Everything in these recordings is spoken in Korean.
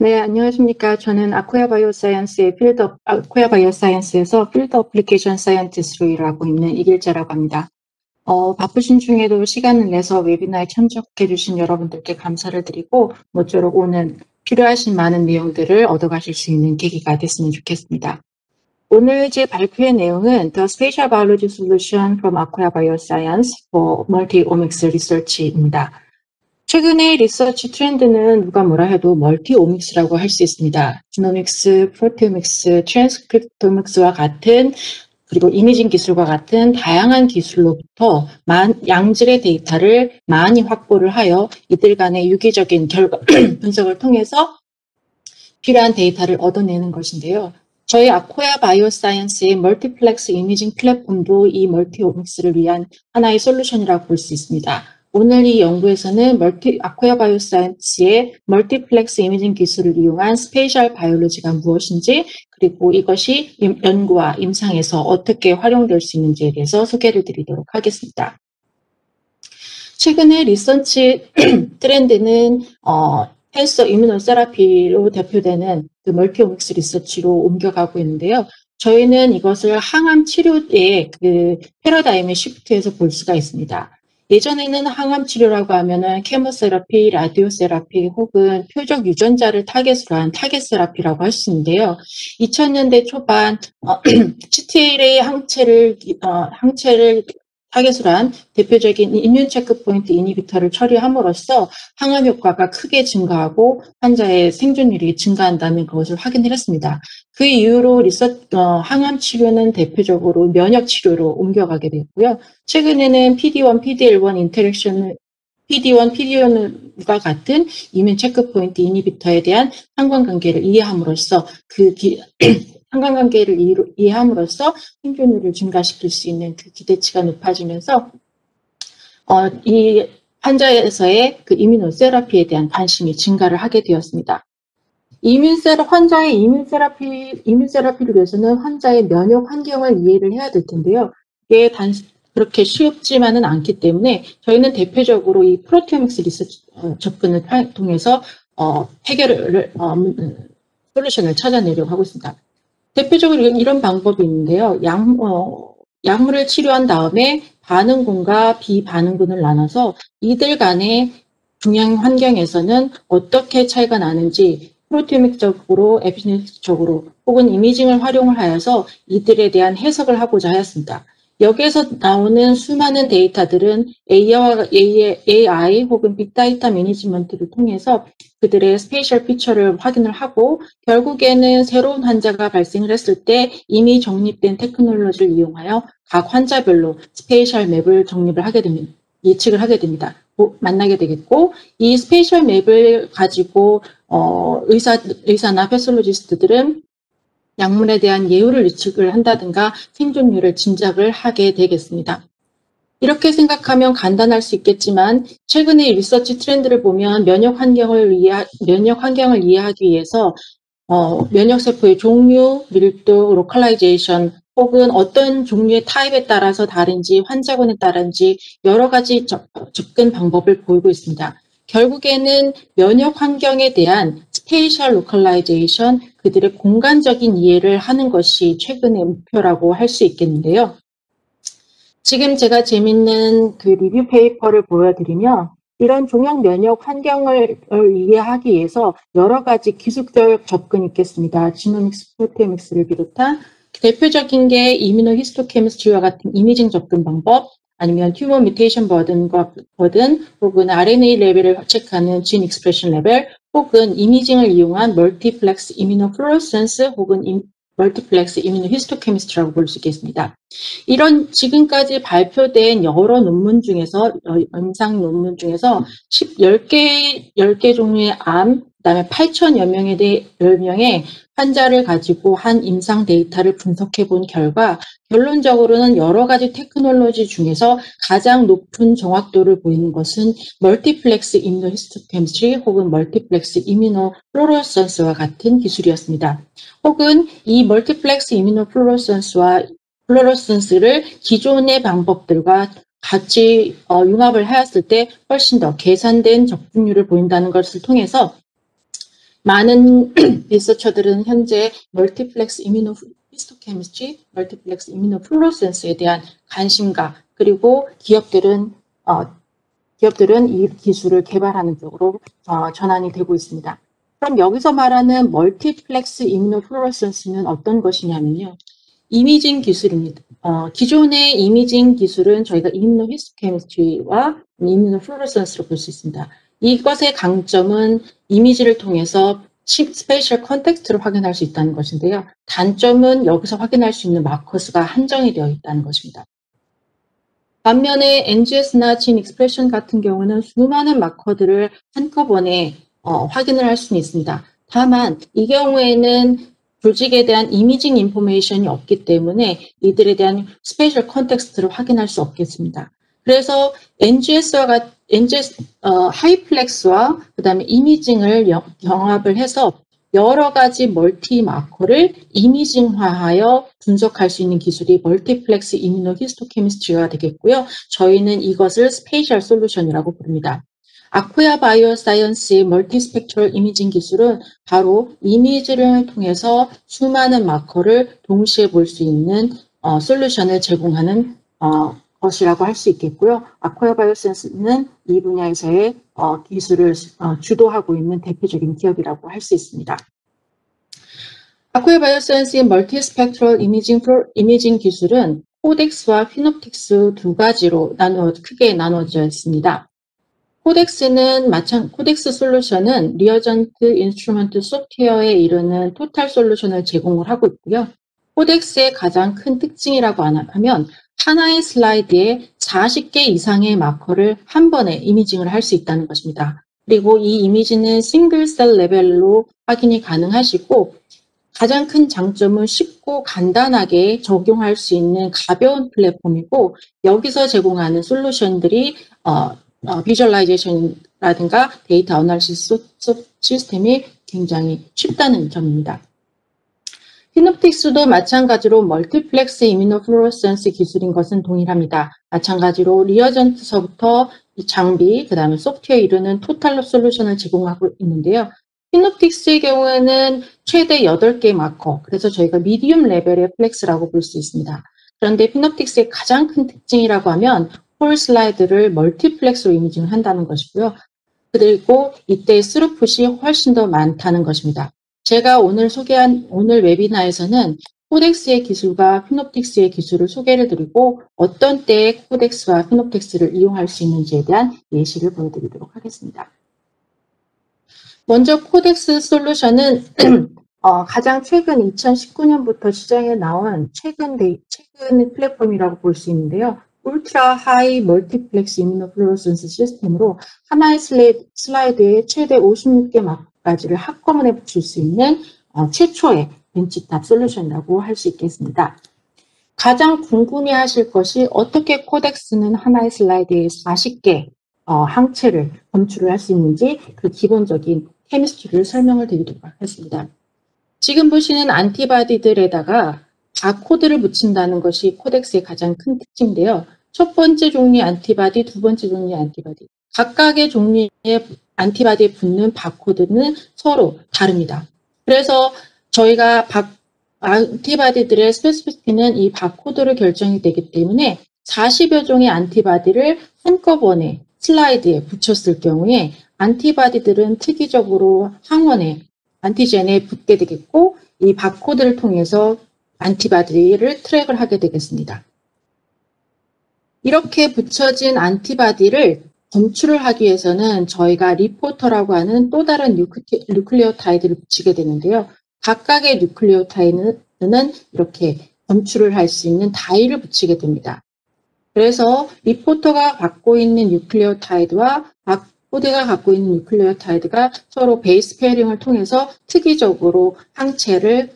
네, 안녕하십니까. 저는 아쿠아 바이오사이언스에서 필드 어플리케이션 사이언티스트로 일하고 있는 이길재라고 합니다. 바쁘신 중에도 시간을 내서 웨비나에 참석해 주신 여러분들께 감사를 드리고, 모쪼록 오늘 필요하신 많은 내용들을 얻어가실 수 있는 계기가 됐으면 좋겠습니다. 오늘 제 발표의 내용은 The Spatial Biology Solution from Aqua Bioscience for Multi-Omics Research입니다. 최근의 리서치 트렌드는 누가 뭐라 해도 멀티오믹스라고 할 수 있습니다. 지노믹스, 프로테오믹스, 트랜스크립토믹스와 같은 그리고 이미징 기술과 같은 다양한 기술로부터 양질의 데이터를 많이 확보를 하여 이들 간의 유기적인 결과 분석을 통해서 필요한 데이터를 얻어내는 것인데요. 저희 아코야 바이오사이언스의 멀티플렉스 이미징 플랫폼도 이 멀티오믹스를 위한 하나의 솔루션이라고 볼 수 있습니다. 오늘 이 연구에서는 아코야 바이오사이언스의 멀티플렉스 이미징 기술을 이용한 스페이셜 바이올로지가 무엇인지, 그리고 이것이 연구와 임상에서 어떻게 활용될 수 있는지에 대해서 소개를 드리도록 하겠습니다. 최근의 리서치 트렌드는 캔서 이뮤노세라피로 대표되는 그 멀티오믹스 리서치로 옮겨가고 있는데요. 저희는 이것을 항암 치료의 그 패러다임의 시프트에서 볼 수가 있습니다. 예전에는 항암 치료라고 하면은 케모세라피, 라디오세라피 혹은 표적 유전자를 타겟으로 한 타겟 세라피라고 할 수 있는데요. 2000년대 초반 CTLA 항체를 타겟으로 한 대표적인 이뮨 체크포인트 이니비터를 처리함으로써 항암 효과가 크게 증가하고 환자의 생존율이 증가한다는 것을 확인을 했습니다. 그 이후로 항암 치료는 대표적으로 면역 치료로 옮겨가게 됐고요. 최근에는 PD-1, PD-L1 인터랙션을 PD-1, PD-L과 같은 이뮨 체크포인트 이니비터에 대한 상관관계를 이해함으로써 상관관계를 이해함으로써 생존율을 증가시킬 수 있는 그 기대치가 높아지면서 이 환자에서의 그 이뮤노세라피에 대한 관심이 증가를 하게 되었습니다. 환자의 이뮤세라피를 위해서는 환자의 면역 환경을 이해를 해야 될 텐데요. 이게 그렇게 쉽지만은 않기 때문에 저희는 대표적으로 이 프로테오믹스 리서치 접근을 통해서 솔루션을 찾아내려고 하고 있습니다. 대표적으로 이런 방법이 있는데요. 약물을 치료한 다음에 반응군과 비반응군을 나눠서 이들 간의 중량 환경에서는 어떻게 차이가 나는지 프로테오믹적으로, 에피제네틱적으로 혹은 이미징을 활용을 하여서 이들에 대한 해석을 하고자 하였습니다. 여기에서 나오는 수많은 데이터들은 AI 혹은 빅데이터 매니지먼트를 통해서 그들의 스페이셜 피처를 확인을 하고 결국에는 새로운 환자가 발생을 했을 때 이미 정립된 테크놀로지를 이용하여 각 환자별로 스페이셜 맵을 정립을 하게 됩니다. 예측을 하게 됩니다. 만나게 되겠고 이 스페이셜 맵을 가지고 의사나 패솔로지스트들은 약물에 대한 예후를 예측을 한다든가 생존율을 짐작을 하게 되겠습니다. 이렇게 생각하면 간단할 수 있겠지만 최근의 리서치 트렌드를 보면 면역 환경을 이해하기 위해서 면역세포의 종류, 밀도, 로컬라이제이션 혹은 어떤 종류의 타입에 따라서 다른지 환자군에 따른지 여러 가지 접근 방법을 보이고 있습니다. 결국에는 면역 환경에 대한 스페이셜 로컬라이제이션, 그들의 공간적인 이해를 하는 것이 최근의 목표라고 할 수 있겠는데요. 지금 제가 재밌는 그 리뷰 페이퍼를 보여드리면 이런 종양 면역 환경을 이해하기 위해서 여러 가지 기술적 접근이 있겠습니다. 지노믹스, 프로테오믹스를 비롯한 대표적인 게 이뮤노히스토케미스트리와 같은 이미징 접근 방법, 아니면 튜머 뮤테이션 버든 혹은 RNA 레벨을 체크하는 진 익스프레션 레벨, 혹은 이미징을 이용한 멀티플렉스 이뮤노플루어센스 혹은 멀티플렉스 이뮤노히스토케미스트리라고 볼 수 있겠습니다. 이런 지금까지 발표된 여러 논문 중에서, 임상 논문 중에서 10개 종류의 암, 그다음에 8,000여 명의 환자를 가지고 한 임상 데이터를 분석해 본 결과 결론적으로는 여러 가지 테크놀로지 중에서 가장 높은 정확도를 보이는 것은 멀티플렉스 이뮤노히스토케미스트리 혹은 멀티플렉스 이뮤노플루어센스와 같은 기술이었습니다. 혹은 이 멀티플렉스 플루어센스를 기존의 방법들과 같이 융합을 하였을 때 훨씬 더 계산된 적중률을 보인다는 것을 통해서 많은 리서처들은 현재 멀티플렉스 이뮤노히스토케미스트리, 멀티플렉스 이뮤노플루로센스에 대한 관심과 그리고 기업들은 이 기술을 개발하는 쪽으로 전환이 되고 있습니다. 그럼 여기서 말하는 멀티플렉스 이뮤노플루로센스는 어떤 것이냐면요. 이미징 기술입니다. 기존의 이미징 기술은 저희가 이뮤노히스토케미스트리와 이뮤노플루로센스로 볼 수 있습니다. 이것의 강점은 이미지를 통해서 스페이셜 컨텍스트를 확인할 수 있다는 것인데요. 단점은 여기서 확인할 수 있는 마커스가 한정이 되어 있다는 것입니다. 반면에 NGS나 진 익스프레션 같은 경우는 수많은 마커들을 한꺼번에 확인을 할 수는 있습니다. 다만 이 경우에는 조직에 대한 이미징 인포메이션이 없기 때문에 이들에 대한 스페셜 컨텍스트를 확인할 수 없겠습니다. 그래서 NGS와 하이플렉스와 그다음에 이미징을 경합을 해서 여러 가지 멀티 마커를 이미징화하여 분석할 수 있는 기술이 멀티플렉스 이뮤노히스토케미스트리가 되겠고요. 저희는 이것을 스페이셜 솔루션이라고 부릅니다. 아쿠야 바이오사이언스의 멀티스펙트럴 이미징 기술은 바로 이미지를 통해서 수많은 마커를 동시에 볼 수 있는 솔루션을 제공하는 것이라고 할 수 있겠고요. 아쿠야 바이오사이언스는 이 분야에서의 기술을 주도하고 있는 대표적인 기업이라고 할 수 있습니다. 아쿠야 바이오사이언스의 멀티스펙트럴 이미징 기술은 코덱스와 피놉틱스 두 가지로 크게 나눠져 있습니다. 코덱스 솔루션은 리어전트, 인스트루먼트, 소프트웨어에 이르는 토탈 솔루션을 제공을 하고 있고요. 코덱스의 가장 큰 특징이라고 하면 하나의 슬라이드에 40개 이상의 마커를 한 번에 이미징을 할 수 있다는 것입니다. 그리고 이 이미지는 싱글셀 레벨로 확인이 가능하시고 가장 큰 장점은 쉽고 간단하게 적용할 수 있는 가벼운 플랫폼이고 여기서 제공하는 솔루션들이 비주얼라이제이션이라든가 데이터 어널리시스 시스템이 굉장히 쉽다는 점입니다. 피놉틱스도 마찬가지로 멀티플렉스 이뮤노플루로센스 기술인 것은 동일합니다. 마찬가지로 리어전트서부터 장비, 그 다음에 소프트웨어에 이르는 토탈 솔루션을 제공하고 있는데요. 피놉틱스의 경우에는 최대 8개 마커, 그래서 저희가 미디움 레벨의 플렉스라고 볼 수 있습니다. 그런데 피놉틱스의 가장 큰 특징이라고 하면 홀 슬라이드를 멀티플렉스로 이미징을 한다는 것이고요. 그리고 이때 스루풋이 훨씬 더 많다는 것입니다. 제가 오늘 소개한 오늘 웨비나에서는 코덱스의 기술과 피놉틱스의 기술을 소개를 드리고 어떤 때에 코덱스와 피놉틱스를 이용할 수 있는지에 대한 예시를 보여드리도록 하겠습니다. 먼저 코덱스 솔루션은 가장 최근 2019년부터 시장에 나온 최근 플랫폼이라고 볼 수 있는데요. 울트라 하이 멀티플렉스 이뮤노플루로센스 시스템으로 하나의 슬라이드에 최대 56개 마크까지를 한꺼번에 붙일 수 있는 최초의 벤치탑 솔루션이라고 할 수 있겠습니다. 가장 궁금해하실 것이 어떻게 코덱스는 하나의 슬라이드에 40개 항체를 검출을 할 수 있는지 그 기본적인 케미스트리를 설명을 드리도록 하겠습니다. 지금 보시는 안티바디들에다가 바코드를 붙인다는 것이 코덱스의 가장 큰 특징인데요. 첫 번째 종류의 안티바디, 두 번째 종류의 안티바디. 각각의 종류의 안티바디에 붙는 바코드는 서로 다릅니다. 그래서 저희가 안티바디들의 스페시피티는 이 바코드로 결정이 되기 때문에 40여 종의 안티바디를 한꺼번에 슬라이드에 붙였을 경우에 안티바디들은 특이적으로 항원에 안티젠에 붙게 되겠고 이 바코드를 통해서 안티바디를 트랙을 하게 되겠습니다. 이렇게 붙여진 안티바디를 검출을 하기 위해서는 저희가 리포터라고 하는 또 다른 뉴클리오타이드를 붙이게 되는데요. 각각의 뉴클리오타이드는 이렇게 검출을 할 수 있는 다이를 붙이게 됩니다. 그래서 리포터가 갖고 있는 뉴클리오타이드와 바코드가 갖고 있는 뉴클리오타이드가 서로 베이스 페어링을 통해서 특이적으로 항체를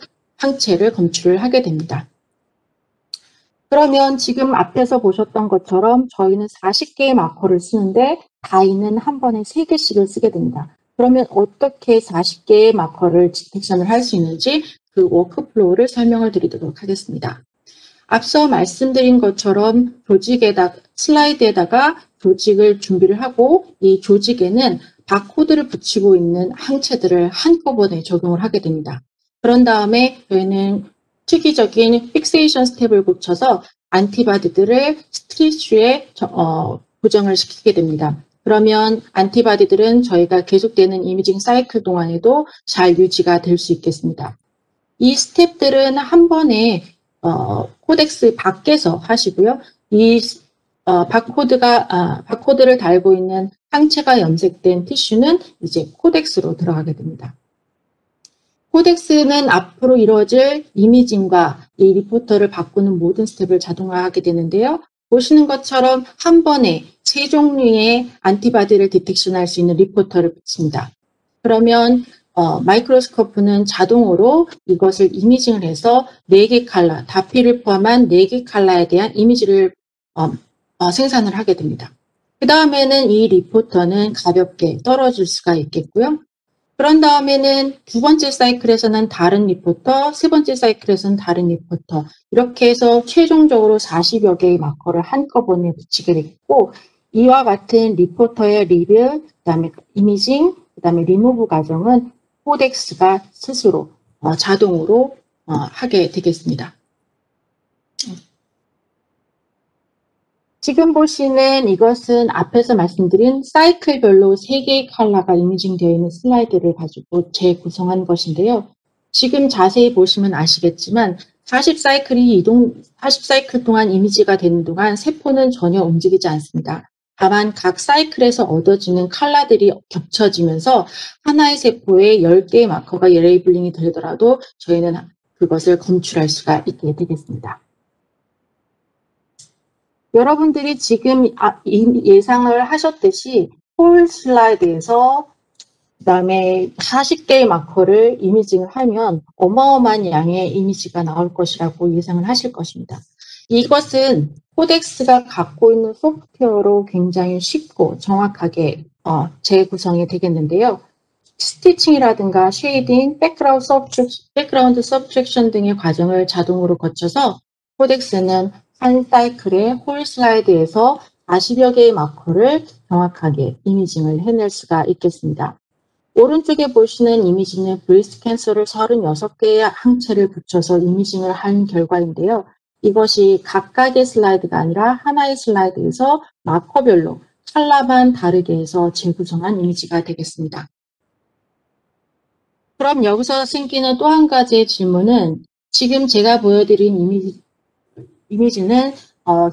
검출을 하게 됩니다. 그러면 지금 앞에서 보셨던 것처럼 저희는 40개의 마커를 쓰는데 다이는 한 번에 3개씩을 쓰게 됩니다. 그러면 어떻게 40개의 마커를 디텍션을 할 수 있는지 그 워크플로우를 설명을 드리도록 하겠습니다. 앞서 말씀드린 것처럼 슬라이드에다가 조직을 준비를 하고 이 조직에는 바코드를 붙이고 있는 항체들을 한꺼번에 적용을 하게 됩니다. 그런 다음에 저희는 특이적인 픽세이션 스텝을 거쳐서 안티바디들을 티슈에 고정을 시키게 됩니다. 그러면 안티바디들은 저희가 계속되는 이미징 사이클 동안에도 잘 유지가 될 수 있겠습니다. 이 스텝들은 한 번에 코덱스 밖에서 하시고요. 이 바코드를 달고 있는 항체가 염색된 티슈는 이제 코덱스로 들어가게 됩니다. 코덱스는 앞으로 이루어질 이미징과 이 리포터를 바꾸는 모든 스텝을 자동화하게 되는데요. 보시는 것처럼 한 번에 세 종류의 안티바디를 디텍션할 수 있는 리포터를 붙입니다. 그러면 마이크로스코프는 자동으로 이것을 이미징을 해서 4개 칼라, 다피를 포함한 4개 칼라에 대한 이미지를 생산을 하게 됩니다. 그 다음에는 이 리포터는 가볍게 떨어질 수가 있겠고요. 그런 다음에는 두 번째 사이클에서는 다른 리포터, 세 번째 사이클에서는 다른 리포터, 이렇게 해서 최종적으로 40여 개의 마커를 한꺼번에 붙이게 됐고, 이와 같은 리포터의 리뷰, 그다음에 이미징, 그다음에 리무브 과정은 코덱스가 스스로 자동으로 하게 되겠습니다. 지금 보시는 이것은 앞에서 말씀드린 사이클별로 3개의 컬러가 이미징되어 있는 슬라이드를 가지고 재구성한 것인데요. 지금 자세히 보시면 아시겠지만 40사이클 동안 이미지가 되는 동안 세포는 전혀 움직이지 않습니다. 다만 각 사이클에서 얻어지는 컬러들이 겹쳐지면서 하나의 세포에 10개의 마커가 레이블링이 되더라도 저희는 그것을 검출할 수가 있게 되겠습니다. 여러분들이 지금 예상을 하셨듯이 홀 슬라이드에서 그다음에 40개의 마커를 이미징을 하면 어마어마한 양의 이미지가 나올 것이라고 예상을 하실 것입니다. 이것은 코덱스가 갖고 있는 소프트웨어로 굉장히 쉽고 정확하게 재구성이 되겠는데요. 스티칭이라든가 쉐이딩, 백그라운드 서브트랙션 등의 과정을 자동으로 거쳐서 코덱스는 한 사이클의 홀 슬라이드에서 40여 개의 마커를 정확하게 이미징을 해낼 수가 있겠습니다. 오른쪽에 보시는 이미지는 브레스트 캔서를 36개의 항체를 붙여서 이미징을 한 결과인데요. 이것이 각각의 슬라이드가 아니라 하나의 슬라이드에서 마커별로 컬러만 다르게 해서 재구성한 이미지가 되겠습니다. 그럼 여기서 생기는 또 한 가지의 질문은 지금 제가 보여드린 이미지는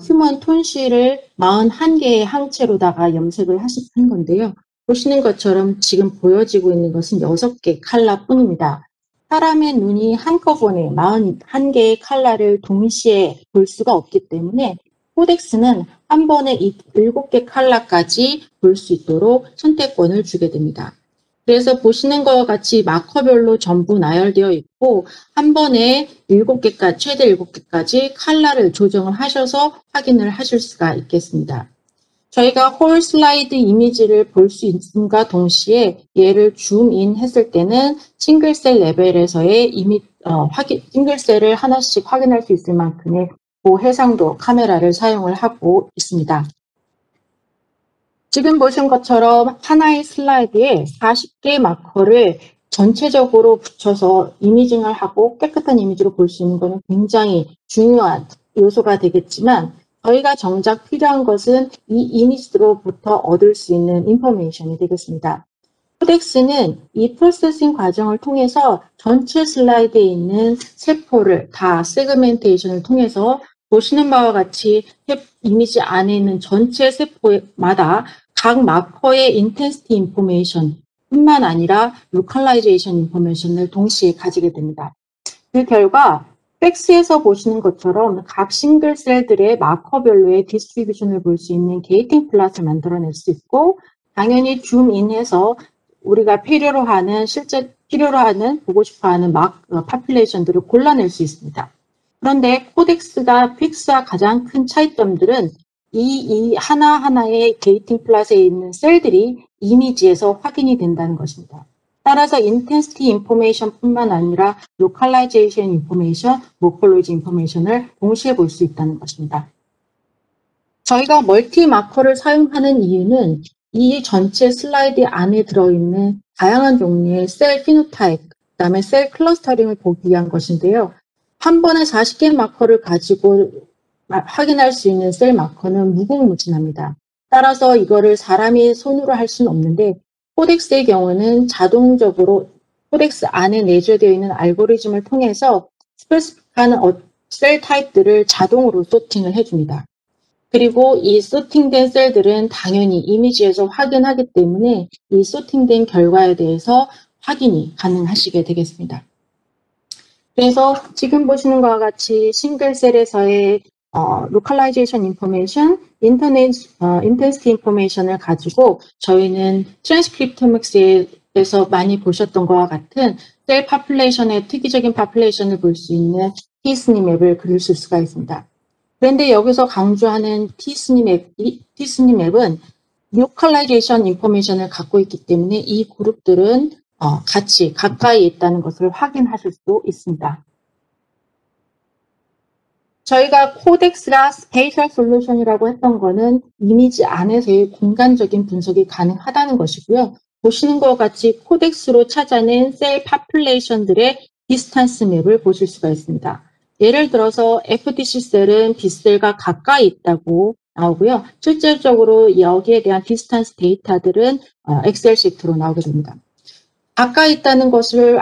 휴먼 톤실을 41개의 항체로다가 염색을 한 건데요. 보시는 것처럼 지금 보여지고 있는 것은 6개 컬러뿐입니다. 사람의 눈이 한꺼번에 41개의 컬러를 동시에 볼 수가 없기 때문에 코덱스는 한 번에 7개 컬러까지 볼 수 있도록 선택권을 주게 됩니다. 그래서 보시는 것과 같이 마커별로 전부 나열되어 있고 한 번에 7개까지, 최대 7개까지 컬러를 조정을 하셔서 확인을 하실 수가 있겠습니다. 저희가 홀 슬라이드 이미지를 볼 수 있음과 동시에 얘를 줌인 했을 때는 싱글셀 레벨에서의 싱글셀을 하나씩 확인할 수 있을 만큼의 고해상도 카메라를 사용을 하고 있습니다. 지금 보신 것처럼 하나의 슬라이드에 40개 마커를 전체적으로 붙여서 이미징을 하고 깨끗한 이미지로 볼 수 있는 것은 굉장히 중요한 요소가 되겠지만 저희가 정작 필요한 것은 이 이미지로부터 얻을 수 있는 인포메이션이 되겠습니다. 코덱스는 이 프로세싱 과정을 통해서 전체 슬라이드에 있는 세포를 다 세그멘테이션을 통해서 보시는 바와 같이 이미지 안에 있는 전체 세포마다 각 마커의 인텐시티 인포메이션 뿐만 아니라 로컬라이제이션 인포메이션을 동시에 가지게 됩니다. 그 결과 팩스에서 보시는 것처럼 각 싱글셀들의 마커별로의 디스트리뷰션을 볼 수 있는 게이팅 플롯을 만들어낼 수 있고 당연히 줌인해서 우리가 실제 필요로 하는 보고 싶어하는 파퓰레이션들을 골라낼 수 있습니다. 그런데 코덱스가 픽스와 가장 큰 차이점들은 이 하나하나의 게이팅 플롯에 있는 셀들이 이미지에서 확인이 된다는 것입니다. 따라서 인텐시티 인포메이션 뿐만 아니라 로컬라이제이션 인포메이션, 모폴로지 인포메이션을 동시에 볼 수 있다는 것입니다. 저희가 멀티 마커를 사용하는 이유는 이 전체 슬라이드 안에 들어있는 다양한 종류의 셀 피노타입, 그다음에 셀 클러스터링을 보기 위한 것인데요. 한 번에 40개의 마커를 가지고 확인할 수 있는 셀 마커는 무궁무진합니다. 따라서 이거를 사람이 손으로 할 수는 없는데 코덱스의 경우는 자동적으로 코덱스 안에 내재되어 있는 알고리즘을 통해서 스페시픽한 셀 타입들을 자동으로 소팅을 해줍니다. 그리고 이 소팅된 셀들은 당연히 이미지에서 확인하기 때문에 이 소팅된 결과에 대해서 확인이 가능하시게 되겠습니다. 그래서 지금 보시는 것과 같이 싱글 셀에서의 localization information, intensity information을 가지고 저희는 transcriptomics에서 많이 보셨던 것과 같은 셀 파퓰레이션의 특이적인 파퓰레이션을 볼 수 있는 티스니 맵을 그릴 수가 있습니다. 그런데 여기서 강조하는 티스니 맵은 localization information을 갖고 있기 때문에 이 그룹들은 같이 가까이 있다는 것을 확인하실 수 있습니다. 저희가 코덱스가 스페이셜 솔루션이라고 했던 거는 이미지 안에서의 공간적인 분석이 가능하다는 것이고요. 보시는 것과 같이 코덱스로 찾아낸 셀 파퓰레이션들의 디스턴스 맵을 보실 수가 있습니다. 예를 들어서 FDC 셀은 B셀과 가까이 있다고 나오고요. 실질적으로 여기에 대한 디스턴스 데이터들은 엑셀 시트로 나오게 됩니다. 가까이 있다는 것을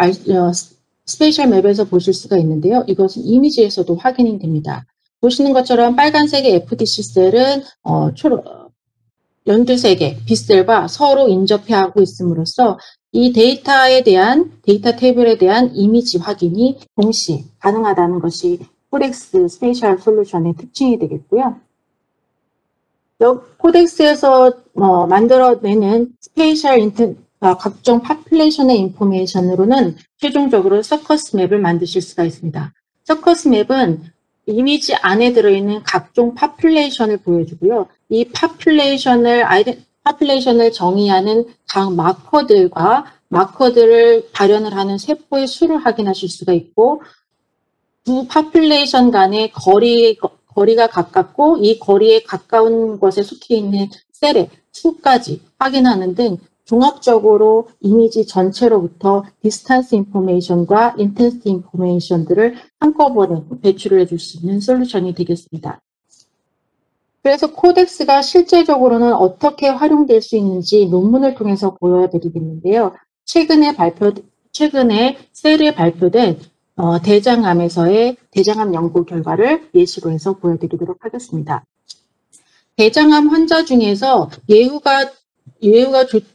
스페이셜 맵에서 보실 수가 있는데요. 이것은 이미지에서도 확인이 됩니다. 보시는 것처럼 빨간색의 FDC 셀은 연두색의 B셀과 서로 인접해하고 있음으로써 이 데이터에 대한 데이터 테이블에 대한 이미지 확인이 동시에 가능하다는 것이 코덱스 스페이셜 솔루션의 특징이 되겠고요. 코덱스에서 만들어내는 스페이셜 각종 파퓰레이션의 인포메이션으로는 최종적으로 서커스 맵을 만드실 수가 있습니다. 서커스 맵은 이미지 안에 들어있는 각종 파퓰레이션을 보여주고요. 이 파퓰레이션을 정의하는 각 마커들을 발현을 하는 세포의 수를 확인하실 수가 있고 두 파퓰레이션 간의 거리가 가깝고 이 거리에 가까운 곳에 속해 있는 셀의 수까지 확인하는 등 종합적으로 이미지 전체로부터 디스턴스 인포메이션과 인텐시티 인포메이션들을 한꺼번에 배출을 해줄 수 있는 솔루션이 되겠습니다. 그래서 코덱스가 실제적으로는 어떻게 활용될 수 있는지 논문을 통해서 보여드리겠는데요. 최근에 셀에 발표된 대장암에서의 대장암 연구 결과를 예시로 해서 보여드리도록 하겠습니다. 대장암 환자 중에서 예후가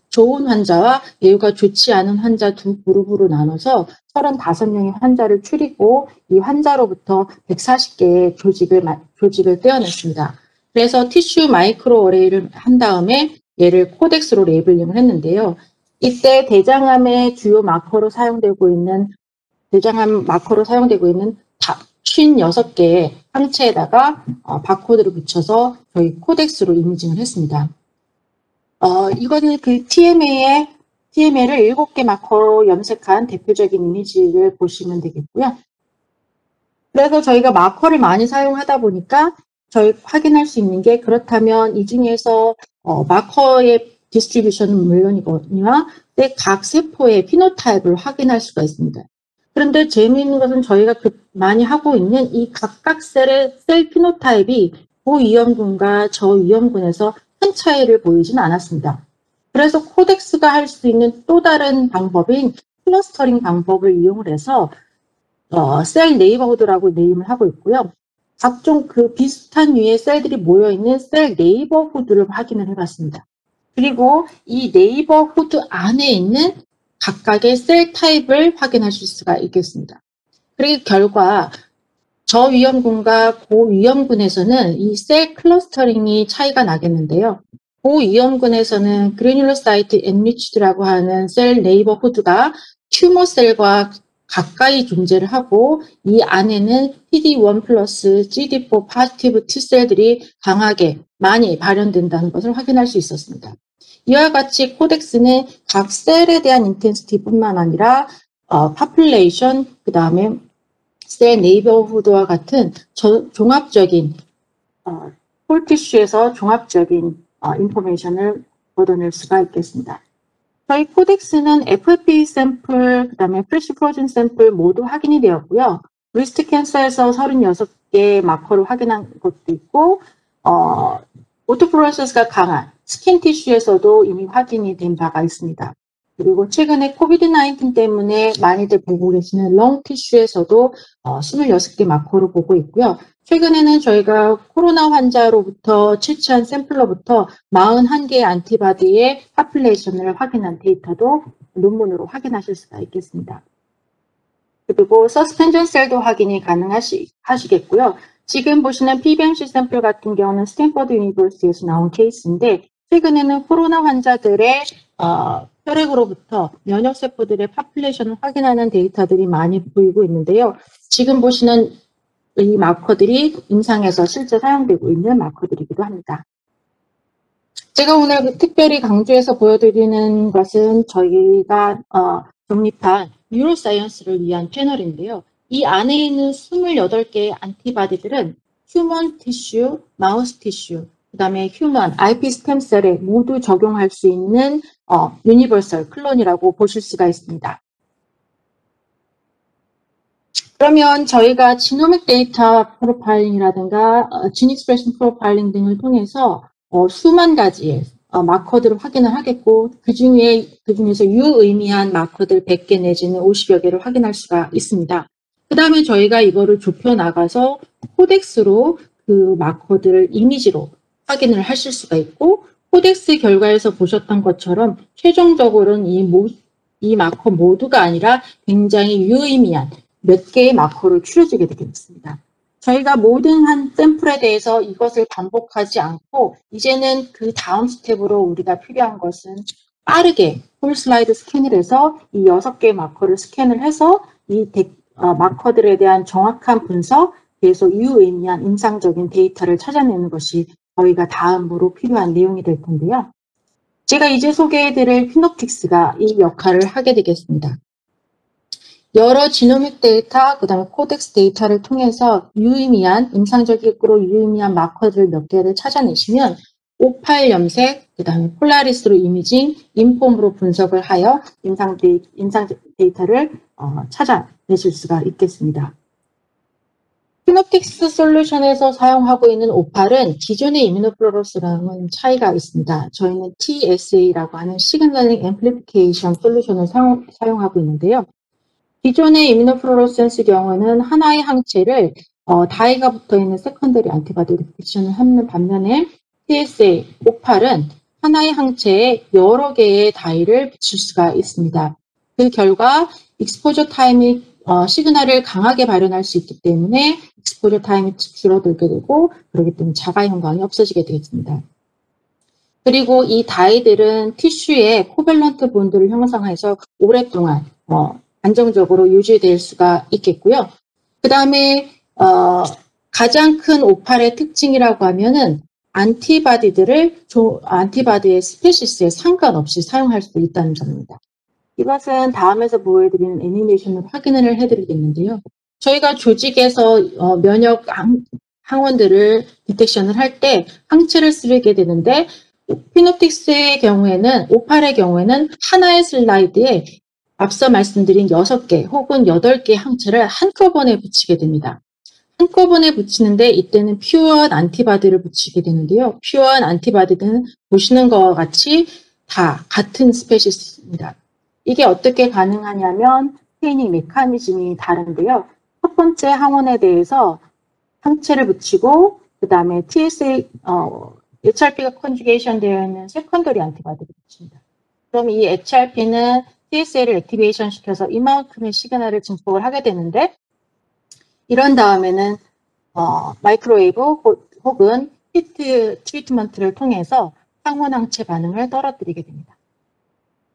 좋은 환자와 예후가 좋지 않은 환자 두 그룹으로 나눠서 35명의 환자를 추리고 이 환자로부터 140개의 조직을 떼어냈습니다. 그래서 티슈 마이크로 어레이를 한 다음에 얘를 코덱스로 레이블링을 했는데요. 이때 대장암의 주요 마커로 사용되고 있는 56개의 항체에다가 바코드를 붙여서 저희 코덱스로 이미징을 했습니다. 이거는 그 TMA를 7개 마커로 염색한 대표적인 이미지를 보시면 되겠고요. 그래서 저희가 마커를 많이 사용하다 보니까 저희 확인할 수 있는 게 그렇다면 이 중에서 마커의 디스트리뷰션은 물론이거니와 각 세포의 피노타입을 확인할 수가 있습니다. 그런데 재미있는 것은 저희가 많이 하고 있는 이 각각 셀의 셀 피노타입이 고위험군과 저위험군에서 큰 차이를 보이지는 않았습니다. 그래서 코덱스가 할 수 있는 또 다른 방법인 클러스터링 방법을 이용을 해서 셀 네이버후드라고 네임을 하고 있고요. 각종 그 비슷한 류의 셀들이 모여있는 셀 네이버후드를 확인을 해봤습니다. 그리고 이 네이버후드 안에 있는 각각의 셀 타입을 확인하실 수가 있겠습니다. 그리고 결과 저위험군과 고위험군에서는 이 셀 클러스터링이 차이가 나겠는데요. 고위험군에서는 그래뉼러사이트 엔리치드라고 하는 셀 네이버후드가 튜머 셀과 가까이 존재를 하고 이 안에는 PD1 플러스 CD4 포지티브 T셀들이 강하게 많이 발현된다는 것을 확인할 수 있었습니다. 이와 같이 코덱스는 각 셀에 대한 인텐시티뿐만 아니라 파퓰레이션, 그 다음에 셀 네이버후드와 같은 종합적인 홀티슈에서 종합적인 인포메이션을 얻어낼 수가 있겠습니다. 저희 코덱스는 FFPE 샘플, 그 다음에 프레시 프로즌 샘플 모두 확인이 되었고요. 브리스트 캔서에서 36개 마커를 확인한 것도 있고, 오토프로세스가 강한 스킨 티슈에서도 이미 확인이 된 바가 있습니다. 그리고 최근에 코비드-19 때문에 많이들 보고 계시는 렁 티슈에서도 26개 마커로 보고 있고요. 최근에는 저희가 코로나 환자로부터 채취한 샘플로부터 41개의 안티바디의 파퓰레이션을 확인한 데이터도 논문으로 확인하실 수가 있겠습니다. 그리고 서스펜션 셀도 확인이 가능하시겠고요. 지금 보시는 PBMC 샘플 같은 경우는 스탠퍼드 유니버시티에서 나온 케이스인데 최근에는 코로나 환자들의 혈액으로부터 면역세포들의 파퓰레이션을 확인하는 데이터들이 많이 보이고 있는데요. 지금 보시는 이 마커들이 임상에서 실제 사용되고 있는 마커들이기도 합니다. 제가 오늘 특별히 강조해서 보여드리는 것은 저희가 독립한 뉴로사이언스를 위한 패널인데요. 이 안에 있는 28개의 안티바디들은 휴먼 티슈, 마우스 티슈, 그 다음에 휴먼, IP 스템셀에 모두 적용할 수 있는 유니버설 클론이라고 보실 수가 있습니다. 그러면 저희가 지노믹 데이터 프로파일링이라든가 진 익스프레션 프로파일링 등을 통해서 수만 가지의 마커들을 확인을 하겠고 그중에서 유의미한 마커들 100개 내지는 50여 개를 확인할 수가 있습니다. 그 다음에 저희가 이거를 좁혀 나가서 코덱스로 그 마커들을 이미지로 확인을 하실 수가 있고 코덱스 결과에서 보셨던 것처럼 최종적으로는 이 마커 모두가 아니라 굉장히 유의미한 몇 개의 마커를 추려지게 되겠습니다. 저희가 모든 한 샘플에 대해서 이것을 반복하지 않고 이제는 그 다음 스텝으로 우리가 필요한 것은 빠르게 홀슬라이드 스캔을 해서 이 6개의 마커를 스캔을 해서 이 마커들에 대한 정확한 분석, 그래서 유의미한 임상적인 데이터를 찾아내는 것이 저희가 다음으로 필요한 내용이 될 텐데요. 제가 이제 소개해드릴 피노틱스가 이 역할을 하게 되겠습니다. 여러 지노믹 데이터, 그 다음에 코덱스 데이터를 통해서 유의미한, 임상적으로 유의미한 마커들 몇 개를 찾아내시면 O8 염색, 그 다음에 폴라리스로 이미징, 인폼으로 분석을 하여 임상 데이터를 찾아내실 수가 있겠습니다. 피노틱스 솔루션에서 사용하고 있는 O8은 기존의 이뮤노플로러스랑은 차이가 있습니다. 저희는 TSA라고 하는 시그널링 앰플리피케이션 솔루션을 사용하고 있는데요. 기존의 이뮤노플로러센스 경우는 하나의 항체를 다이가 붙어있는 세컨더리 안티바디 디텍션을 하는 반면에 TSA, O8은 하나의 항체에 여러 개의 다이를 붙일 수가 있습니다. 그 결과 익스포저 타임이 시그널을 강하게 발현할 수 있기 때문에 익스포저 타임이 줄어들게 되고 그렇기 때문에 자가 형광이 없어지게 되겠습니다. 그리고 이 다이들은 티슈에 코밸런트 본드를 형성해서 오랫동안 안정적으로 유지될 수가 있겠고요. 그 다음에 가장 큰 O8의 특징이라고 하면은 안티바디의 스페시스에 상관없이 사용할 수 있다는 점입니다. 이것은 다음에서 보여드리는 애니메이션으로 확인을 해드리겠는데요. 저희가 조직에서 면역 항원들을 디텍션을 할 때 항체를 쓰게 되는데 피노틱스의 경우에는 O8의 경우에는 하나의 슬라이드에 앞서 말씀드린 6개 혹은 8개의 항체를 한꺼번에 붙이게 됩니다. 한꺼번에 붙이는데 이때는 퓨어한 안티바디를 붙이게 되는데요. 퓨어한 안티바디는 보시는 것과 같이 다 같은 스페시스입니다. 이게 어떻게 가능하냐면 스테이닝 메커니즘이 다른데요. 첫 번째 항원에 대해서 항체를 붙이고 그 다음에 TSA, HRP가 컨주게이션 되어 있는 세컨더리 안티바디를 붙입니다. 그럼 이 HRP는 TSA를 액티베이션 시켜서 이만큼의 시그널을 증폭을 하게 되는데 이런 다음에는 마이크로웨이브 혹은 히트 트리트먼트를 통해서 항원 항체 반응을 떨어뜨리게 됩니다.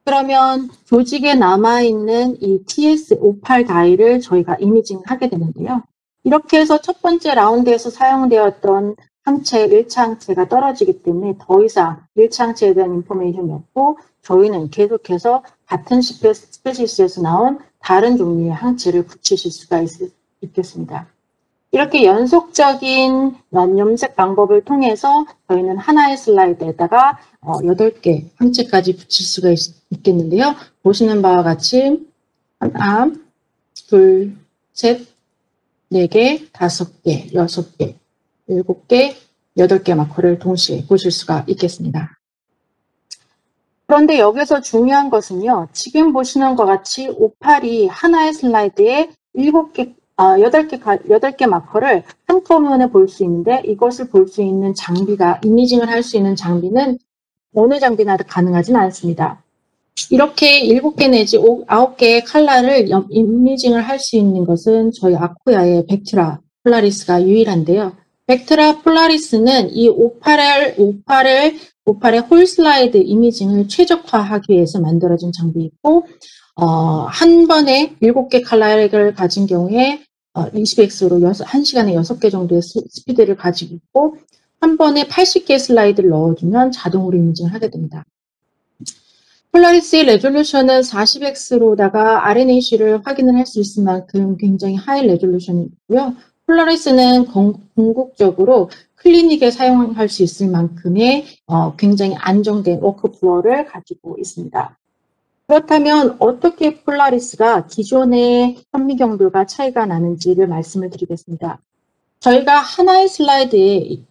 그러면 조직에 남아있는 이 TS58 다이를 저희가 이미징하게 되는데요. 이렇게 해서 첫 번째 라운드에서 사용되었던 항체, 1차 항체가 떨어지기 때문에 더 이상 1차 항체에 대한 인포메이션이 없고 저희는 계속해서 같은 스페시스에서 나온 다른 종류의 항체를 붙이실 수가 있겠습니다. 이렇게 연속적인 염색 방법을 통해서 저희는 하나의 슬라이드에다가 8개 항체까지 붙일 수가 있겠는데요. 보시는 바와 같이 하나, 둘, 셋, 4개, 5개, 6개, 7개, 8개 마커를 동시에 보실 수가 있겠습니다. 그런데 여기서 중요한 것은요. 지금 보시는 것 같이 58이 하나의 슬라이드에 8개 마커를 한꺼번에 볼 수 있는데 이것을 볼 수 있는 장비가, 이미징을 할 수 있는 장비는 어느 장비나 가능하지는 않습니다. 이렇게 7개 내지 9개의 컬러를 이미징을 할 수 있는 것은 저희 아쿠야의 벡트라 폴라리스가 유일한데요. 벡트라 폴라리스는 이 58의 홀 슬라이드 이미징을 최적화하기 위해서 만들어진 장비이고, 한 번에 7개 컬러를 가진 경우에 20x로 1시간에 6개 정도의 스피드를 가지고 있고, 한 번에 80개 슬라이드를 넣어주면 자동으로 이미징을 하게 됩니다. 폴라리스의 레졸루션은 40x로다가 RNA-C를 확인을 할 수 있을 만큼 굉장히 하이 레졸루션이고요. 폴라리스는 궁극적으로 클리닉에 사용할 수 있을 만큼의 굉장히 안정된 워크플로우를 가지고 있습니다. 그렇다면 어떻게 폴라리스가 기존의 현미경들과 차이가 나는지를 말씀을 드리겠습니다. 저희가 하나의 슬라이드에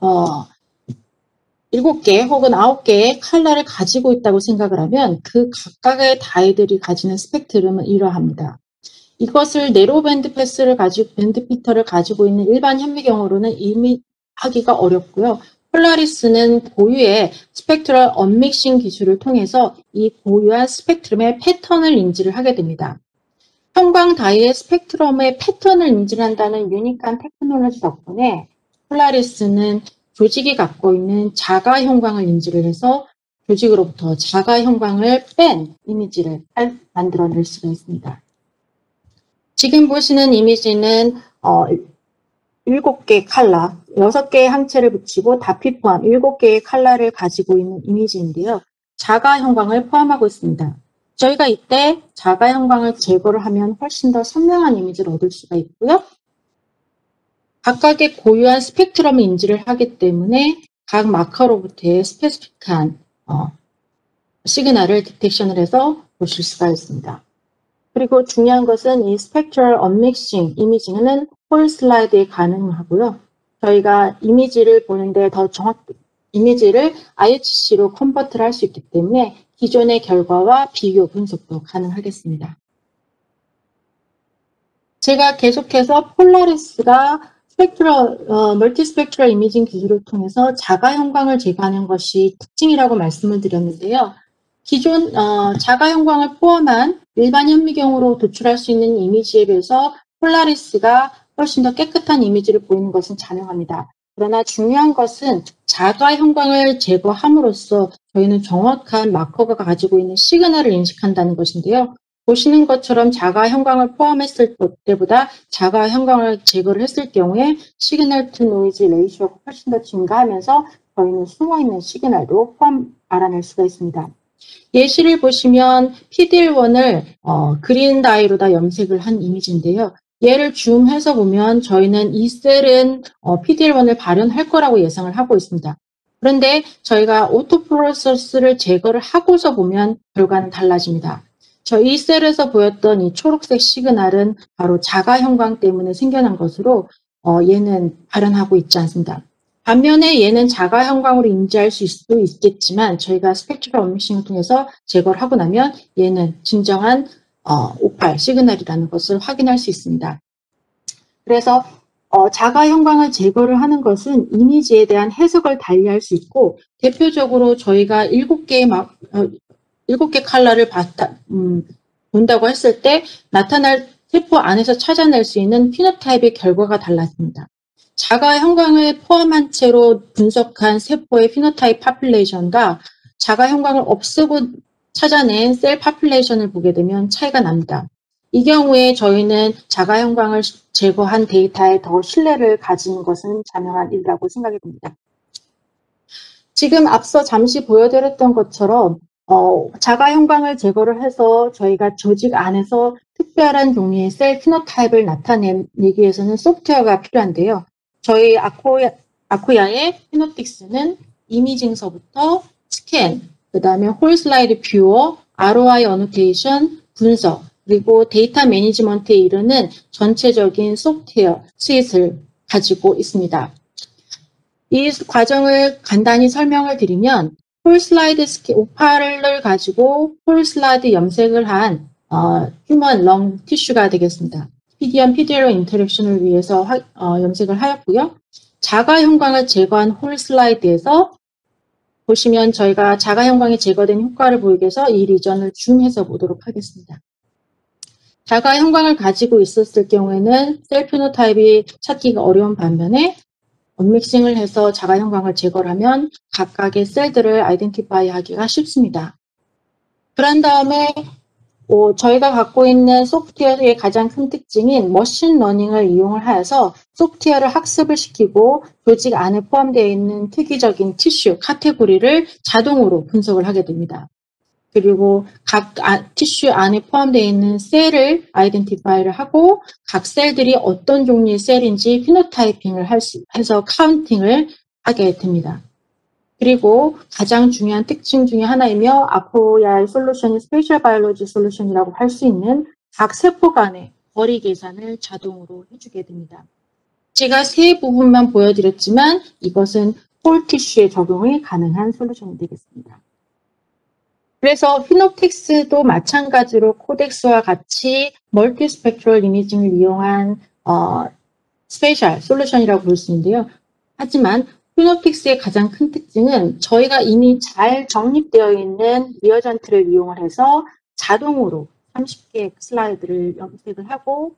7개 혹은 9개의 컬러를 가지고 있다고 생각을 하면 그 각각의 다이들이 가지는 스펙트럼은 이러합니다. 이것을 네로 밴드 밴드 피터를 가지고 있는 일반 현미경으로는 이미 하기가 어렵고요. 폴라리스는 고유의 스펙트럴 언믹싱 기술을 통해서 이 고유한 스펙트럼의 패턴을 인지를 하게 됩니다. 형광 다이의 스펙트럼의 패턴을 인지한다는 유니크한 테크놀로지 덕분에 폴라리스는 조직이 갖고 있는 자가 형광을 인지를 해서 조직으로부터 자가 형광을 뺀 이미지를 만들어낼 수가 있습니다. 지금 보시는 이미지는 7개 컬러, 6개의 항체를 붙이고 다피 포함 7개의 컬러를 가지고 있는 이미지인데요. 자가 형광을 포함하고 있습니다. 저희가 이때 자가 형광을 제거를 하면 훨씬 더 선명한 이미지를 얻을 수가 있고요. 각각의 고유한 스펙트럼을 인지를 하기 때문에 각 마커로부터의 스페시픽한 시그널을 디텍션을 해서 보실 수가 있습니다. 그리고 중요한 것은 이 스펙트럴 언믹싱 이미징은 홀 슬라이드에 가능하고요. 저희가 이미지를 보는데 더 이미지를 IHC로 컨버트를 할 수 있기 때문에 기존의 결과와 비교 분석도 가능하겠습니다. 제가 계속해서 폴라리스가 멀티 스펙트럴 이미징 기술을 통해서 자가 형광을 제거하는 것이 특징이라고 말씀을 드렸는데요. 기존 자가 형광을 포함한 일반 현미경으로 도출할 수 있는 이미지에 비해서 폴라리스가 훨씬 더 깨끗한 이미지를 보이는 것은 자명합니다. 그러나 중요한 것은 자가 형광을 제거함으로써 저희는 정확한 마커가 가지고 있는 시그널을 인식한다는 것인데요. 보시는 것처럼 자가 형광을 포함했을 때보다 자가 형광을 제거를 했을 경우에 시그널 투 노이즈 레이쇼가 훨씬 더 증가하면서 저희는 숨어있는 시그널도 알아낼 수가 있습니다. 예시를 보시면 PDL1을 그린 다이로다 염색을 한 이미지인데요. 얘를 줌해서 보면 저희는 이 셀은 PDL1을 발현할 거라고 예상을 하고 있습니다. 그런데 저희가 오토프로세스를 제거를 하고서 보면 결과는 달라집니다. 이 셀에서 보였던 이 초록색 시그널은 바로 자가 형광 때문에 생겨난 것으로 얘는 발현하고 있지 않습니다. 반면에 얘는 자가 형광으로 인지할 수도 있겠지만 저희가 스펙트럴 언믹싱을 통해서 제거를 하고 나면 얘는 진정한 58 시그널이라는 것을 확인할 수 있습니다. 그래서 자가 형광을 제거를 하는 것은 이미지에 대한 해석을 달리할 수 있고 대표적으로 저희가 7개 컬러를 본다고 했을 때 나타날 세포 안에서 찾아낼 수 있는 피노타입의 결과가 달라집니다. 자가 형광을 포함한 채로 분석한 세포의 피노타입 파퓰레이션과 자가 형광을 없애고 찾아낸 셀 파퓰레이션을 보게 되면 차이가 납니다. 이 경우에 저희는 자가 형광을 제거한 데이터에 더 신뢰를 가지는 것은 자명한 일이라고 생각이 듭니다. 지금 앞서 잠시 보여드렸던 것처럼 자가 형광을 제거를 해서 저희가 조직 안에서 특별한 종류의 셀 피노타입을 나타내기 위해서는 소프트웨어가 필요한데요. 저희 아코야의 피노틱스는 이미징서부터 스캔, 그 다음에 홀슬라이드 뷰어, ROI 어노테이션, 분석, 그리고 데이터 매니지먼트에 이르는 전체적인 소프트웨어 스윗을 가지고 있습니다. 이 과정을 간단히 설명을 드리면 홀슬라이드 오파를 가지고 홀슬라이드 염색을 한 휴먼 렁 티슈가 되겠습니다. PDM-PDLO 인터랙션을 위해서 염색을 하였고요. 자가 형광을 제거한 홀슬라이드에서 보시면 저희가 자가 형광이 제거된 효과를 보이기 위해서 이 리전을 줌해서 보도록 하겠습니다. 자가 형광을 가지고 있었을 경우에는 셀 피노타입이 찾기가 어려운 반면에 언믹싱을 해서 자가 형광을 제거를 하면 각각의 셀들을 아이덴티파이 하기가 쉽습니다. 그런 다음에 저희가 갖고 있는 소프트웨어의 가장 큰 특징인 머신러닝을 이용을 하여서 소프트웨어를 학습을 시키고 조직 안에 포함되어 있는 특이적인 티슈, 카테고리를 자동으로 분석을 하게 됩니다. 그리고 각 티슈 안에 포함되어 있는 셀을 아이덴티파이를 하고 각 셀들이 어떤 종류의 셀인지 피노타이핑을 해서 카운팅을 하게 됩니다. 그리고 가장 중요한 특징 중에 하나이며 아코야의 솔루션이 스페셜 바이올로지 솔루션이라고 할 수 있는 각 세포 간의 거리 계산을 자동으로 해주게 됩니다. 제가 세 부분만 보여드렸지만 이것은 홀 티슈에 적용이 가능한 솔루션이 되겠습니다. 그래서 피노틱스도 마찬가지로 코덱스와 같이 멀티 스펙트럴 이미징을 이용한 스페셜 솔루션이라고 볼 수 있는데요. 하지만 피노틱스의 가장 큰 특징은 저희가 이미 잘 정립되어 있는 리어전트를 이용을 해서 자동으로 30개의 슬라이드를 염색을 하고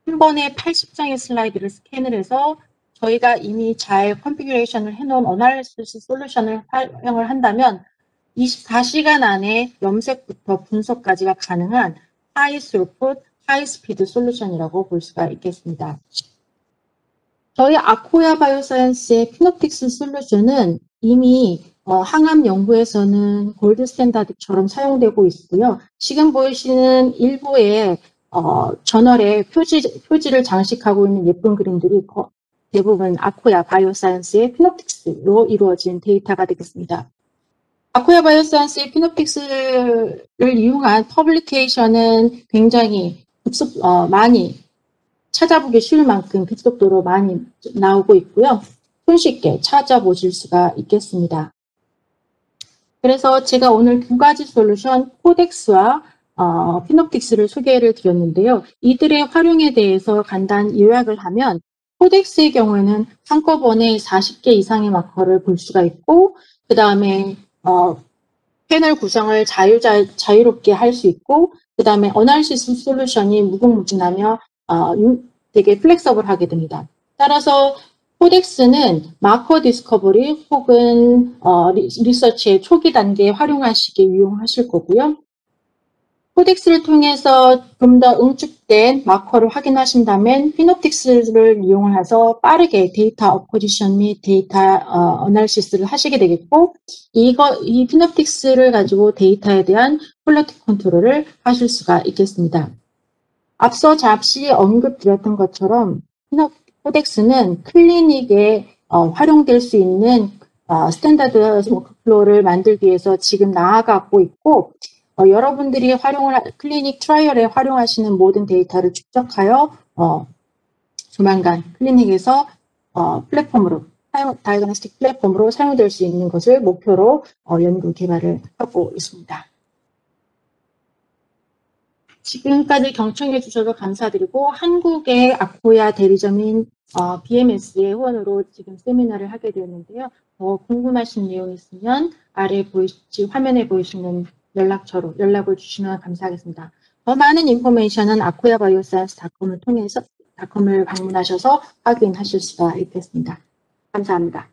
한 번에 80장의 슬라이드를 스캔을 해서 저희가 이미 잘 컨피규레이션을 해놓은 어널리시스 솔루션을 활용을 한다면 24시간 안에 염색부터 분석까지가 가능한 하이 스루풋, 하이 스피드 솔루션이라고 볼 수가 있겠습니다. 저희 아코야 바이오사이언스의 피노틱스 솔루션은 이미 항암 연구에서는 골드 스탠다드처럼 사용되고 있고요. 지금 보이시는 일부의 저널에 표지를 장식하고 있는 예쁜 그림들이 대부분 아코야 바이오사이언스의 피노틱스로 이루어진 데이터가 되겠습니다. 아코야 바이오사이언스의 피노틱스를 이용한 퍼블리케이션은 굉장히 많이 찾아보기 쉬울 만큼 급속도로 많이 나오고 있고요. 손쉽게 찾아보실 수가 있겠습니다. 그래서 제가 오늘 두 가지 솔루션, 코덱스와 피노틱스를 소개를 드렸는데요. 이들의 활용에 대해서 간단 요약을 하면 코덱스의 경우에는 한꺼번에 40개 이상의 마커를 볼 수가 있고 그 다음에 패널 구성을 자유롭게 할 수 있고 그 다음에 어널리시스 솔루션이 무궁무진하며 되게 플렉서블하게 됩니다. 따라서 코덱스는 마커 디스커버리 혹은 리서치의 초기 단계에 활용하시기 유용하실 거고요. 코덱스를 통해서 좀 더 응축된 마커를 확인하신다면 피노틱스를 이용을 해서 빠르게 데이터 어포지션 및 데이터 어널리시스를 하시게 되겠고 이 피노틱스를 가지고 데이터에 대한 퀄리티 컨트롤을 하실 수가 있겠습니다. 앞서 잠시 언급드렸던 것처럼 코덱스는 클리닉에 활용될 수 있는 스탠다드 워크플로우를 만들기 위해서 지금 나아가고 있고 여러분들이 클리닉 트라이얼에 활용하시는 모든 데이터를 축적하여 조만간 클리닉에서 플랫폼으로 다이그노스틱 플랫폼으로 사용될 수 있는 것을 목표로 연구 개발을 하고 있습니다. 지금까지 경청해 주셔서 감사드리고 한국의 아코야 대리점인 BMS의 후원으로 지금 세미나를 하게 되었는데요. 더 궁금하신 내용 있으면 아래 화면에 보이시는 연락처로 연락을 주시면 감사하겠습니다. 더 많은 인포메이션은 akoyabioscience.com을 통해서 닷컴을 방문하셔서 확인하실 수가 있겠습니다. 감사합니다.